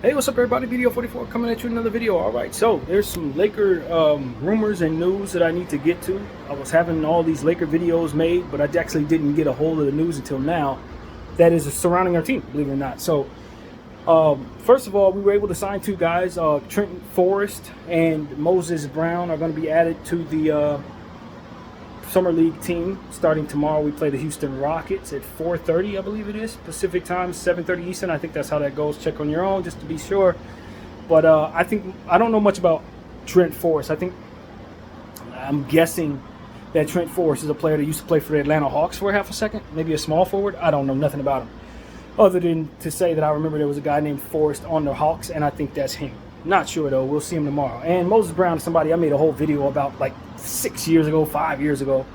Hey, what's up, everybody? Video 44 coming at you with another video. All right, so there's some Laker rumors and news that I need to get to. I was having all these Laker videos made, but I actually didn't get a hold of the news until now. That is surrounding our team, believe it or not. So, first of all, we were able to sign two guys. Trenton Forrest and Moses Brown are going to be added to the Summer League team starting tomorrow. We play the Houston Rockets at 4:30, I believe it is, Pacific time, 7:30 Eastern. I think that's how that goes. Check on your own just to be sure. But I don't know much about Trent Forrest. I'm guessing that Trent Forrest is a player that used to play for the Atlanta Hawks for half a second, maybe a small forward. I don't know nothing about him, other than to say that I remember there was a guy named Forrest on the Hawks, and I think that's him. Not sure though. We'll see him tomorrow. And Moses Brown is somebody I made a whole video about like 6 years ago, 5 years ago.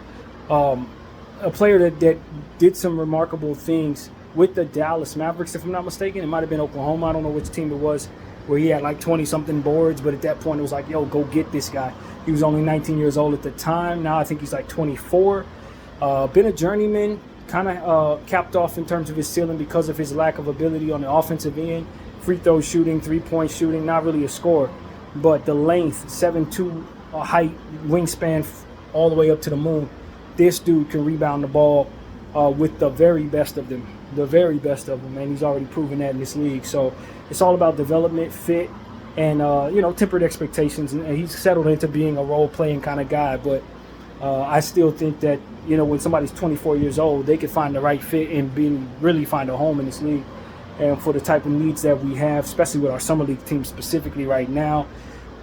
A player that did some remarkable things with the Dallas Mavericks, if I'm not mistaken. It might have been Oklahoma. I don't know which team it was, where he had like 20-something boards. But at that point, it was like, yo, go get this guy. He was only 19 years old at the time. Now I think he's like 24. Been a journeyman, kind of capped off in terms of his ceiling because of his lack of ability on the offensive end. Free throw shooting, three-point shooting, not really a scorer. But the length, 7'2", height, wingspan all the way up to the moon. This dude can rebound the ball with the very best of them. The very best of them, and he's already proven that in this league. So it's all about development, fit, and tempered expectations. And he's settled into being a role-playing kind of guy. But I still think that, when somebody's 24 years old, they could find the right fit and really find a home in this league. And for the type of needs that we have, especially with our Summer League team specifically right now,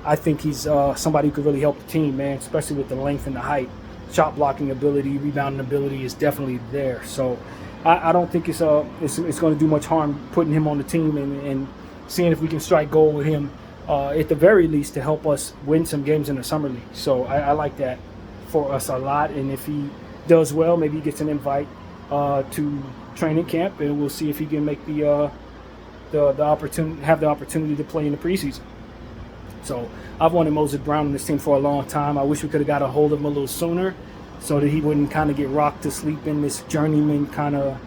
I think he's somebody who could really help the team, man, especially with the length and the height. Shot blocking ability, rebounding ability is definitely there. So I don't think it's going to do much harm putting him on the team and seeing if we can strike gold with him at the very least to help us win some games in the Summer League. So I like that for us a lot. And if he does well, maybe he gets an invite to training camp, and we'll see if he can make the opportunity to play in the preseason. So I've wanted Moses Brown on this team for a long time. I wish we could have got a hold of him a little sooner so that he wouldn't kind of get rocked to sleep in this journeyman kind of,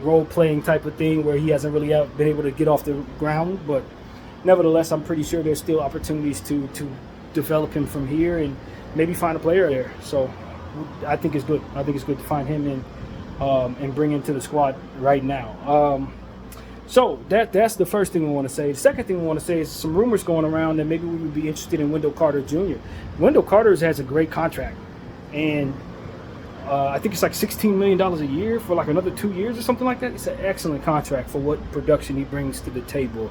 role-playing type of thing where he hasn't really been able to get off the ground. But nevertheless, I'm pretty sure there's still opportunities to develop him from here and maybe find a player there. So I think it's good. I think it's good to find him and bring him to the squad right now. So that's the first thing we want to say. The second thing we want to say is some rumors going around that maybe we would be interested in Wendell Carter Jr. Wendell Carter has a great contract, and I think it's like $16 million a year for like another 2 years or something like that. It's an excellent contract for what production he brings to the table.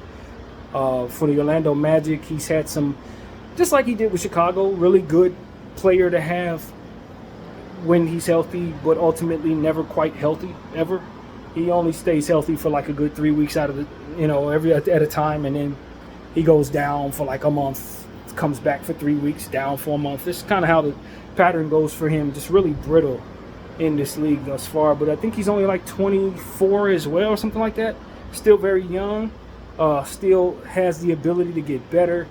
For the Orlando Magic, he's had some, just like he did with Chicago, really good player to have when he's healthy, but ultimately never quite healthy ever. He only stays healthy for like a good 3 weeks out of the, every at a time, and then he goes down for like a month, comes back for 3 weeks, down for a month. This is kind of how the pattern goes for him. Just really brittle in this league thus far. But I think he's only like 24 as well, or something like that. Still very young. Still has the ability to get better.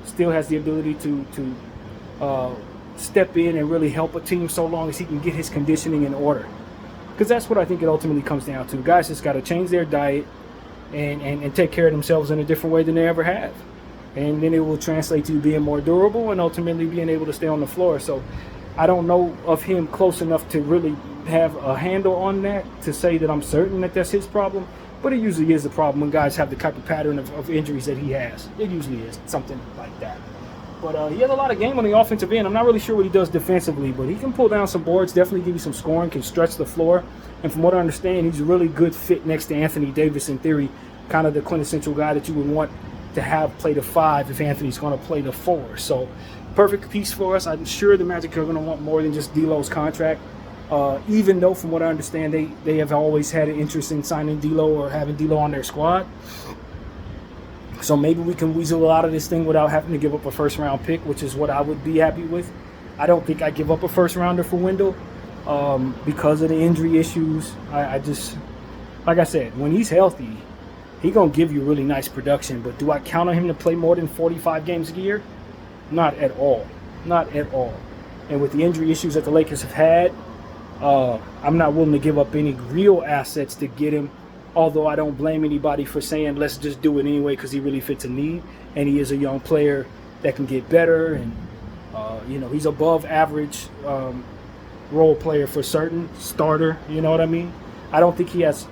Still has the ability to step in and really help a team so long as he can get his conditioning in order. Because that's what I think it ultimately comes down to. Guys just got to change their diet and take care of themselves in a different way than they ever have. And then it will translate to being more durable and ultimately being able to stay on the floor. So I don't know of him close enough to really have a handle on that to say that I'm certain that that's his problem. But it usually is a problem when guys have the type of pattern of injuries that he has. It usually is something like that. But he has a lot of game on the offensive end. I'm not really sure what he does defensively, but he can pull down some boards, definitely give you some scoring, can stretch the floor. And from what I understand, he's a really good fit next to Anthony Davis in theory, kind of the quintessential guy that you would want to have play the 5 if Anthony's going to play the 4. So perfect piece for us. I'm sure the Magic are going to want more than just D'Lo's contract, even though from what I understand, they have always had an interest in signing D'Lo or having D'Lo on their squad. So maybe we can weasel out of this thing without having to give up a first-round pick, which is what I would be happy with. I don't think I give up a first-rounder for Wendell because of the injury issues. I just, like I said, when he's healthy, he's going to give you really nice production. But do I count on him to play more than 45 games a year? Not at all. Not at all. And with the injury issues that the Lakers have had, I'm not willing to give up any real assets to get him Although I don't blame anybody for saying let's just do it anyway because he really fits a need, and he is a young player that can get better, and he's above average role player for certain, starter. You know what I mean? I don't think he has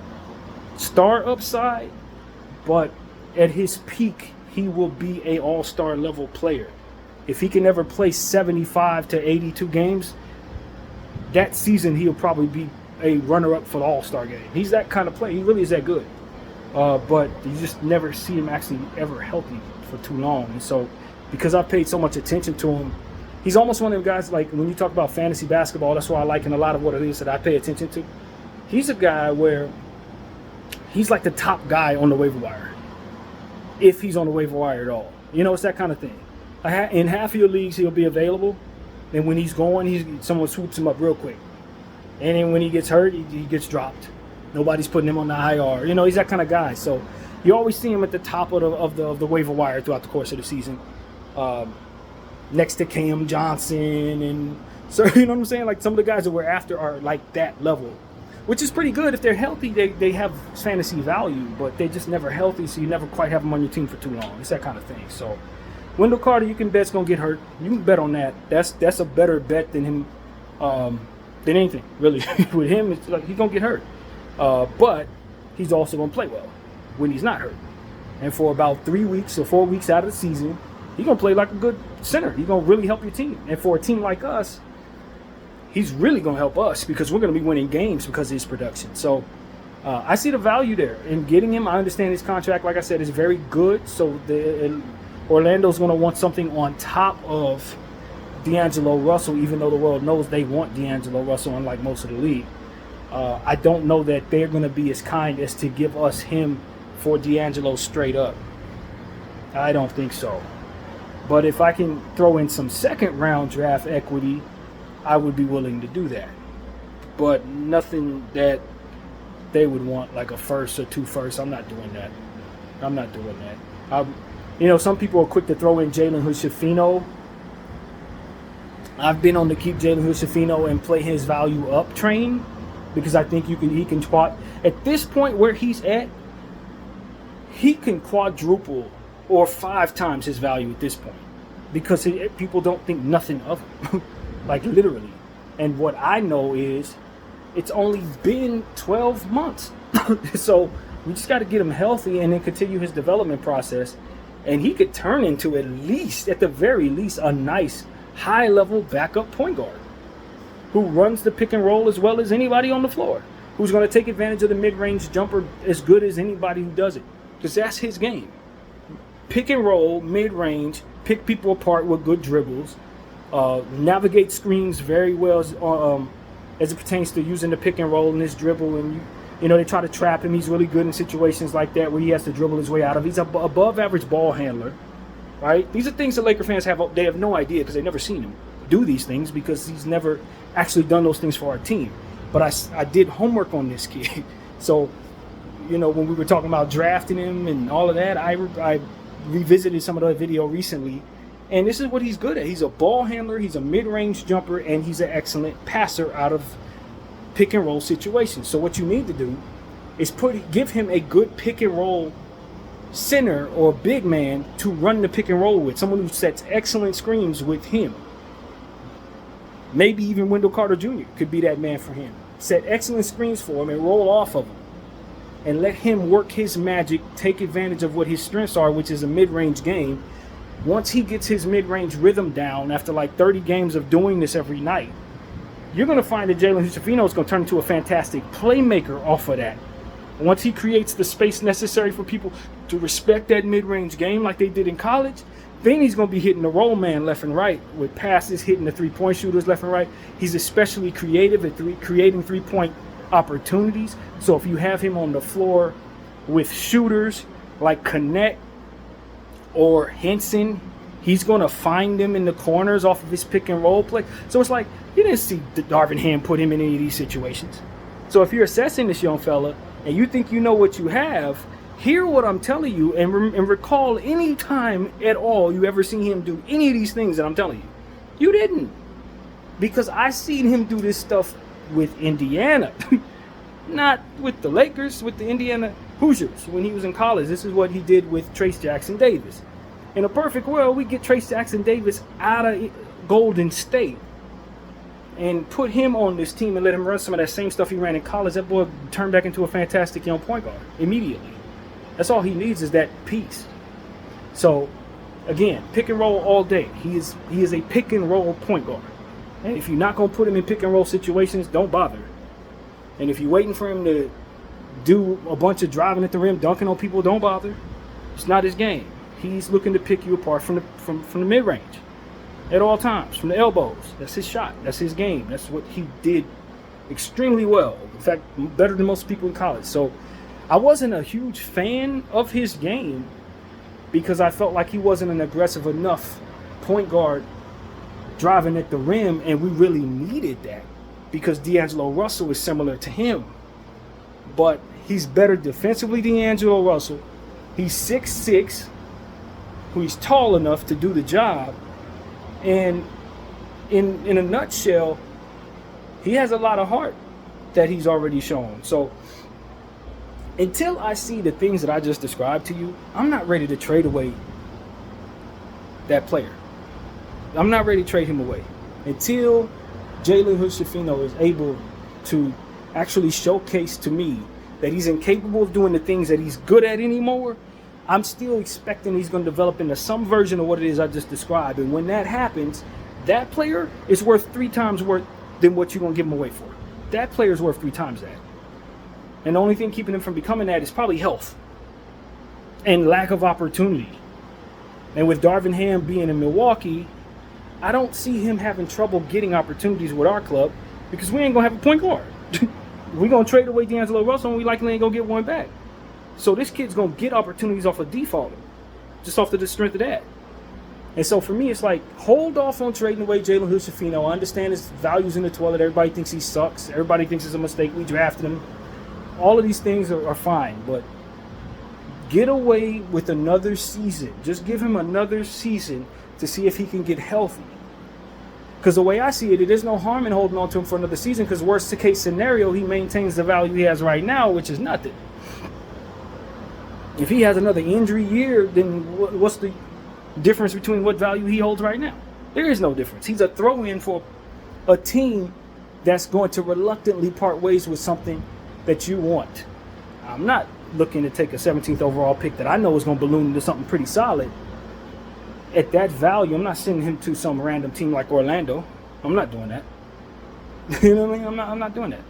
star upside, but at his peak, he will be a all-star level player. If he can ever play 75 to 82 games, that season he'll probably be a runner-up for the all-star game. He's that kind of player. He really is that good. But you just never see him actually ever healthy for too long. And so because I've paid so much attention to him, he's almost one of the guys, like when you talk about fantasy basketball, that's why I like in a lot of what it is that I pay attention to. He's a guy where he's like the top guy on the waiver wire, if he's on the waiver wire at all. It's that kind of thing. In half of your leagues, he'll be available. And when he's going, someone swoops him up real quick. And then when he gets hurt, he gets dropped. Nobody's putting him on the IR. He's that kind of guy. So you always see him at the top of the waiver wire throughout the course of the season. Next to Cam Johnson. And so, you know what I'm saying? Like some of the guys that we're after are like that level, which is pretty good. If they're healthy, they have fantasy value, but they're just never healthy, so you never quite have them on your team for too long. It's that kind of thing. So Wendell Carter, you can bet's going to get hurt. You can bet on that. That's a better bet than him, than anything, really. With him, it's like he's going to get hurt. But he's also going to play well when he's not hurt. And for about 3 weeks or 4 weeks out of the season, he's going to play like a good center. He's going to really help your team. And for a team like us, he's really going to help us because we're going to be winning games because of his production. So I see the value there in getting him. I understand his contract, like I said, is very good. So Orlando's going to want something on top of D'Angelo Russell, even though the world knows they want D'Angelo Russell, unlike most of the league. I don't know that they're going to be as kind as to give us him for D'Angelo straight up. I don't think so. But if I can throw in some second round draft equity, I would be willing to do that. But nothing that they would want, like a first or 2 firsts. I'm not doing that. Some people are quick to throw in Jalen Hood-Schifino. I've been on to keep Jalen Hood-Schifino and play his value up train because I think he can at this point where he's at, he can quadruple or 5 times his value at this point because people don't think nothing of him. Like literally. And what I know is it's only been 12 months. So we just got to get him healthy and then continue his development process. And he could turn into at the very least, a nice high-level backup point guard who runs the pick and roll as well as anybody on the floor, who's going to take advantage of the mid-range jumper as good as anybody who does it, because that's his game. Pick and roll, mid-range, pick people apart with good dribbles, navigate screens very well as it pertains to using the pick and roll and his dribble. And they try to trap him. He's really good in situations like that where he has to dribble his way out of. He's an above average ball handler, right? These are things that Laker fans have no idea because they've never seen him do these things because he's never actually done those things for our team. But I did homework on this kid. So, when we were talking about drafting him and all of that, I revisited some of the video recently. And this is what he's good at. He's a ball handler, he's a mid-range jumper, and he's an excellent passer out of pick and roll situations. So what you need to do is give him a good pick and roll center or big man to run the pick and roll with, someone who sets excellent screens with him. Maybe even Wendell Carter Jr. could be that man for him. Set excellent screens for him and roll off of him. And let him work his magic, take advantage of what his strengths are, which is a mid-range game. Once he gets his mid-range rhythm down after like 30 games of doing this every night, you're going to find that Jalen Hood-Schifino is going to turn into a fantastic playmaker off of that. Once he creates the space necessary for people to respect that mid-range game like they did in college, then he's going to be hitting the roll man left and right with passes, hitting the three-point shooters left and right. He's especially creative at creating three-point opportunities. So if you have him on the floor with shooters like Connect or Henson, he's going to find them in the corners off of his pick and roll play. So it's like, you didn't see Darvin Ham put him in any of these situations. So if you're assessing this young fella and you think you know what you have, hear what I'm telling you and recall any time at all you ever seen him do any of these things that I'm telling you. You didn't. Because I seen him do this stuff with Indiana. not with the Lakers, with the Indiana Hoosiers when he was in college. This is what he did with Trace Jackson Davis. In a perfect world, we get Trace Jackson Davis out of Golden State and put him on this team and let him run some of that same stuff he ran in college. That boy turned back into a fantastic young point guard immediately. That's all he needs is that piece. So, again, pick and roll all day. He is a pick and roll point guard. And if you're not going to put him in pick and roll situations, don't bother. And if you're waiting for him to do a bunch of driving at the rim, dunking on people, don't bother. It's not his game. He's looking to pick you apart from the mid-range at all times, from the elbows. That's his shot. That's his game. That's what he did extremely well. In fact, better than most people in college. So I wasn't a huge fan of his game because I felt like he wasn't an aggressive enough point guard driving at the rim, and we really needed that because D'Angelo Russell is similar to him. But he's better defensively than D'Angelo Russell. He's 6'6", he's tall enough to do the job. And in a nutshell, he has a lot of heart that he's already shown. So until I see the things that I just described to you, I'm not ready to trade away that player. I'm not ready to trade him away until Jalen Hood-Schifino is able to actually showcase to me that he's incapable of doing the things that he's good at anymore. I'm still expecting he's going to develop into some version of what it is I just described. And when that happens, that player is worth 3 times worth than what you're going to give him away for. That player is worth 3 times that. And the only thing keeping him from becoming that is probably health and lack of opportunity. And with Darvin Ham being in Milwaukee, I don't see him having trouble getting opportunities with our club because we ain't going to have a point guard. We're going to trade away D'Angelo Russell and we likely ain't going to get one back. So this kid's going to get opportunities off of default, just off the strength of that. And so for me, it's like, hold off on trading away Jalen Hood-Schifino. I understand his value's in the toilet. Everybody thinks he sucks. Everybody thinks it's a mistake. We drafted him. All of these things are fine, but get away with another season. Just give him another season to see if he can get healthy. Because the way I see it, there's no harm in holding on to him for another season because worst case scenario, he maintains the value he has right now, which is nothing. If he has another injury year, then what's the difference between what value he holds right now? There is no difference. He's a throw-in for a team that's going to reluctantly part ways with something that you want. I'm not looking to take a 17th overall pick that I know is going to balloon into something pretty solid. At that value, I'm not sending him to some random team like Orlando. I'm not doing that. You know what I mean? I'm not doing that.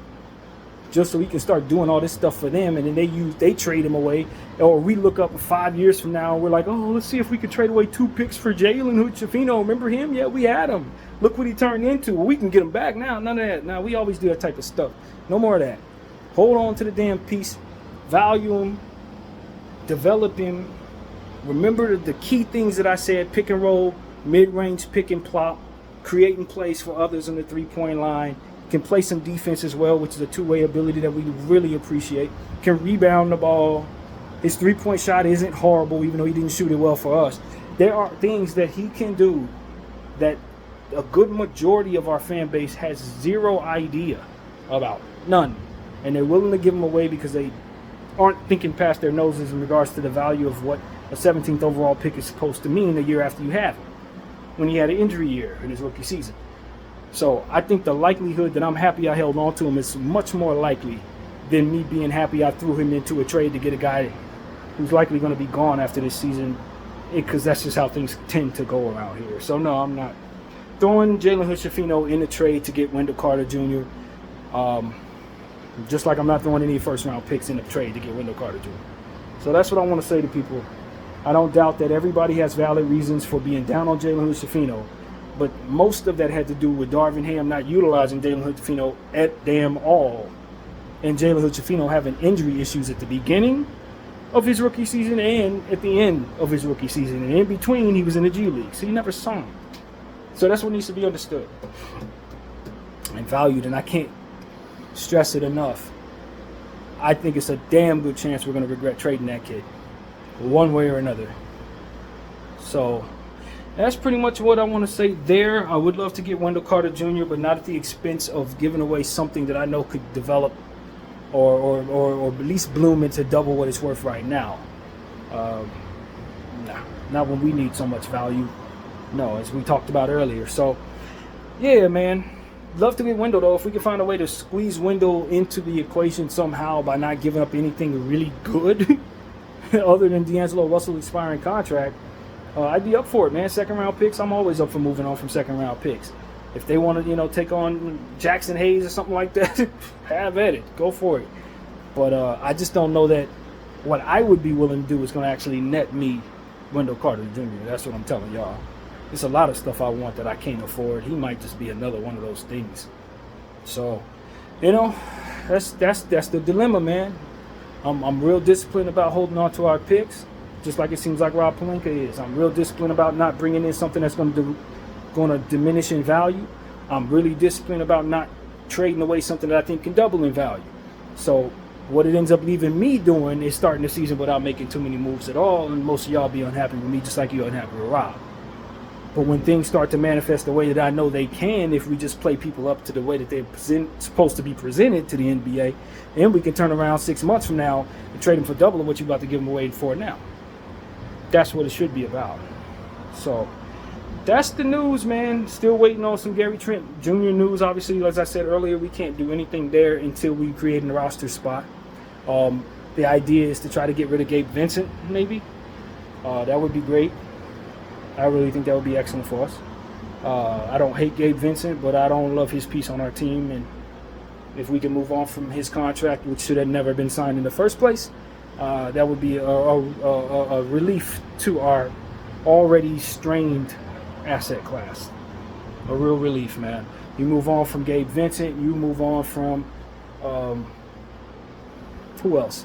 Just so we can start doing all this stuff for them, and then they trade him away, or we look up 5 years from now and we're like, oh, let's see if we could trade away 2 picks for Jalen Hood-Schifino. Remember him? Yeah, we had him. Look what he turned into. Well, we can get him back now. None of that. Now we always do that type of stuff. No more of that. Hold on to the damn piece, value him, develop him. Remember the key things that I said: pick and roll, mid-range pick and plop, creating plays for others on the three-point line. Can play some defense as well, which is a two-way ability that we really appreciate. Can rebound the ball. His three-point shot isn't horrible, even though he didn't shoot it well for us. There are things that he can do that a good majority of our fan base has zero idea about. None. And they're willing to give him away because they aren't thinking past their noses in regards to the value of what a 17th overall pick is supposed to mean the year after you have him, when he had an injury year in his rookie season. So I think the likelihood that I'm happy I held on to him is much more likely than me being happy I threw him into a trade to get a guy who's likely going to be gone after this season, because that's just how things tend to go around here. So no, I'm not throwing Jalen Hood-Schifino in a trade to get Wendell Carter Jr. Just like I'm not throwing any first-round picks in a trade to get Wendell Carter Jr. So that's what I want to say to people. I don't doubt that everybody has valid reasons for being down on Jalen Hood-Schifino, but most of that had to do with Darvin Ham not utilizing Jalen Hood-Schifino at damn all, and Jalen Hood-Schifino having injury issues at the beginning of his rookie season and at the end of his rookie season. And in between, he was in the G League, so you never saw him. So that's what needs to be understood and valued, and I can't stress it enough. I think it's a damn good chance we're going to regret trading that kid one way or another. So that's pretty much what I want to say there. I would love to get Wendell Carter Jr., but not at the expense of giving away something that I know could develop or at least bloom into double what it's worth right now. Nah, not when we need so much value. No, as we talked about earlier. So, yeah, man. Love to get Wendell, though. If we can find a way to squeeze Wendell into the equation somehow by not giving up anything really good other than D'Angelo Russell expiring contract, I'd be up for it, man. Second round picks, I'm always up for moving on from second round picks. If they want to, take on Jackson Hayes or something like that, have at it. Go for it. But I just don't know that what I would be willing to do is going to actually net me Wendell Carter Jr. That's what I'm telling y'all. There's a lot of stuff I want that I can't afford. He might just be another one of those things. So, that's the dilemma, man. I'm real disciplined about holding on to our picks, just like it seems like Rob Pelinka is. I'm real disciplined about not bringing in something that's going to diminish in value. I'm really disciplined about not trading away something that I think can double in value. So what it ends up leaving me doing is starting the season without making too many moves at all, and most of y'all be unhappy with me just like you're unhappy with Rob. But when things start to manifest the way that I know they can, if we just play people up to the way that they're supposed to be presented to the NBA, then we can turn around 6 months from now and trade them for double of what you're about to give them away for now. That's what it should be about. So that's the news, man. Still waiting on some Gary Trent Jr. news. Obviously, as I said earlier, we can't do anything there until we create a roster spot. The idea is to try to get rid of Gabe Vincent, maybe. That would be great. I really think that would be excellent for us. I don't hate Gabe Vincent, but I don't love his piece on our team. And if we can move on from his contract, which should have never been signed in the first place, that would be a relief to our already strained asset class. A real relief, man. You move on from Gabe Vincent. You move on from who else?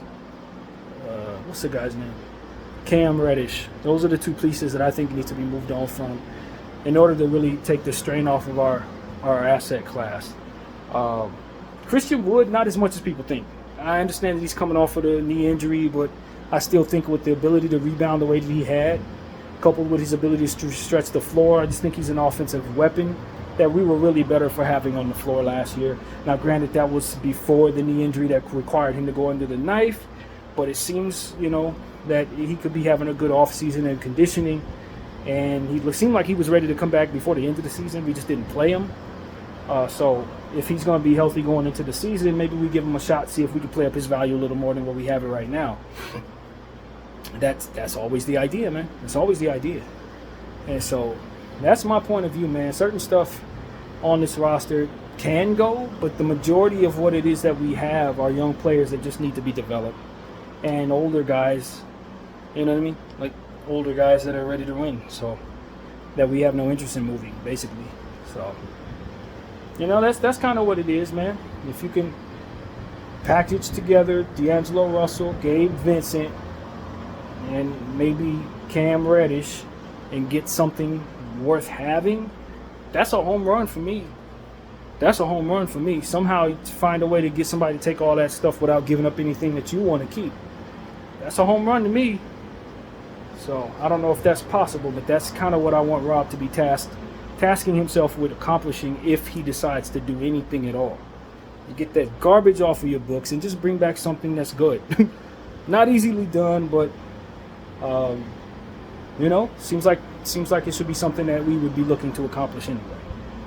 What's the guy's name? Cam Reddish. Those are the two pieces that I think need to be moved on from in order to really take the strain off of our asset class. Christian Wood, not as much as people think. I understand that he's coming off of the knee injury, but I still think with the ability to rebound the way that he had, coupled with his ability to stretch the floor, I just think he's an offensive weapon that we were really better for having on the floor last year. Now, granted, that was before the knee injury that required him to go under the knife, but it seems, that he could be having a good offseason and conditioning, and he seemed like he was ready to come back before the end of the season. We just didn't play him. So if he's going to be healthy going into the season, maybe we give him a shot, see if we can play up his value a little more than what we have it right now. That's always the idea, man. It's always the idea. And so that's my point of view, man. Certain stuff on this roster can go, but the majority of what it is that we have are young players that just need to be developed, and older guys, you know what I mean? Like older guys that are ready to win, so that we have no interest in moving, basically. So, that's kind of what it is, man. If you can package together D'Angelo Russell, Gabe Vincent, and maybe Cam Reddish and get something worth having, that's a home run for me. That's a home run for me. Somehow find a way to get somebody to take all that stuff without giving up anything that you want to keep. That's a home run to me. So I don't know if that's possible, but that's kind of what I want Rob to be tasking himself with accomplishing if he decides to do anything at all. You get that garbage off of your books and just bring back something that's good. Not easily done, but seems like it should be something that we would be looking to accomplish anyway.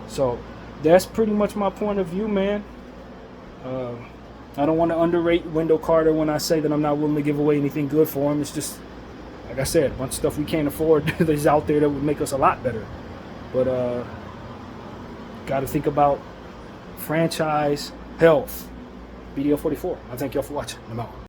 So that's pretty much my point of view, man. I don't want to underrate Wendell Carter when I say that I'm not willing to give away anything good for him. It's just, like I said, a bunch of stuff we can't afford that's out there that would make us a lot better. But got to think about franchise health. BDL 44. I thank y'all for watching. I'm out.